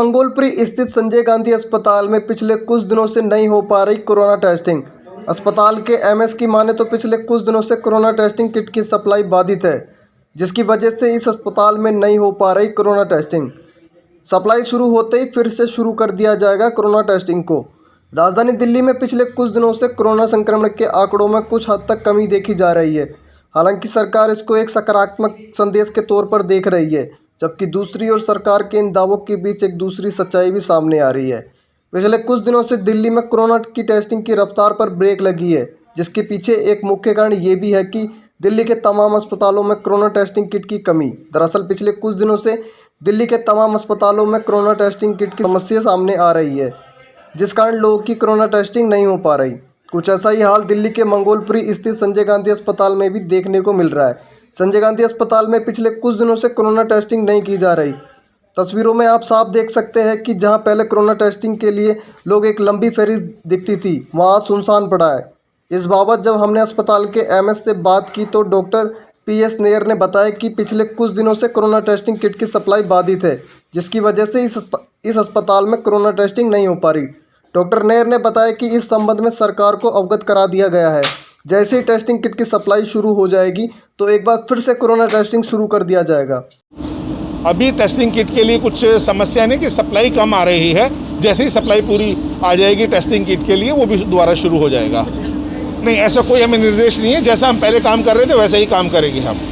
मंगोलपुरी स्थित संजय गांधी अस्पताल में पिछले कुछ दिनों से नहीं हो पा रही कोरोना टेस्टिंग। अस्पताल के एमएस की माने तो पिछले कुछ दिनों से कोरोना टेस्टिंग किट की सप्लाई बाधित है, जिसकी वजह से इस अस्पताल में नहीं हो पा रही कोरोना टेस्टिंग। सप्लाई शुरू होते ही फिर से शुरू कर दिया जाएगा कोरोना टेस्टिंग को। राजधानी दिल्ली में पिछले कुछ दिनों से कोरोना संक्रमण के आंकड़ों में कुछ हद तक कमी देखी जा रही है। हालांकि सरकार इसको एक सकारात्मक संदेश के तौर पर देख रही है, जबकि दूसरी ओर सरकार के इन दावों के बीच एक दूसरी सच्चाई भी सामने आ रही है। पिछले कुछ दिनों से दिल्ली में कोरोना की टेस्टिंग की रफ्तार पर ब्रेक लगी है, जिसके पीछे एक मुख्य कारण ये भी है कि दिल्ली के तमाम अस्पतालों में कोरोना टेस्टिंग किट की कमी। दरअसल पिछले कुछ दिनों से दिल्ली के तमाम अस्पतालों में कोरोना टेस्टिंग किट की समस्या सामने आ रही है, जिस कारण लोगों की कोरोना टेस्टिंग नहीं हो पा रही। कुछ ऐसा ही हाल दिल्ली के मंगोलपुरी स्थित संजय गांधी अस्पताल में भी देखने को मिल रहा है। संजय गांधी अस्पताल में पिछले कुछ दिनों से कोरोना टेस्टिंग नहीं की जा रही। तस्वीरों में आप साफ देख सकते हैं कि जहां पहले कोरोना टेस्टिंग के लिए लोग एक लंबी फेरी दिखती थी, वहां सुनसान पड़ा है। इस बाबत जब हमने अस्पताल के एमएस से बात की तो डॉक्टर पीएस नेयर ने बताया कि पिछले कुछ दिनों से कोरोना टेस्टिंग किट की सप्लाई बाधित है, जिसकी वजह से इस अस्पताल में कोरोना टेस्टिंग नहीं हो पा रही। डॉक्टर नेयर ने बताया कि इस संबंध में सरकार को अवगत करा दिया गया है। जैसे ही टेस्टिंग किट की सप्लाई शुरू हो जाएगी तो एक बार फिर से कोरोना टेस्टिंग शुरू कर दिया जाएगा। अभी टेस्टिंग किट के लिए कुछ समस्या नहीं कि सप्लाई कम आ रही है। जैसे ही सप्लाई पूरी आ जाएगी टेस्टिंग किट के लिए, वो भी दोबारा शुरू हो जाएगा। नहीं, ऐसा कोई हमें निर्देश नहीं है। जैसा हम पहले काम कर रहे थे वैसे ही काम करेंगे हम।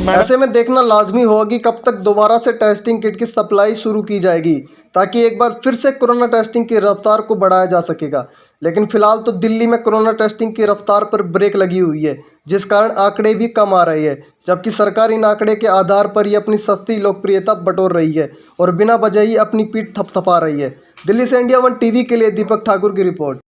ऐसे में देखना लाजमी होगा कि कब तक दोबारा से टेस्टिंग किट की सप्लाई शुरू की जाएगी, ताकि एक बार फिर से कोरोना टेस्टिंग की रफ्तार को बढ़ाया जा सकेगा। लेकिन फिलहाल तो दिल्ली में कोरोना टेस्टिंग की रफ्तार पर ब्रेक लगी हुई है, जिस कारण आंकड़े भी कम आ रहे हैं, जबकि सरकार इन आंकड़े के आधार पर ही अपनी सस्ती लोकप्रियता बटोर रही है और बिना वजह ही अपनी पीठ थपथपा रही है। दिल्ली से इंडिया 1 टीवी के लिए दीपक ठाकुर की रिपोर्ट।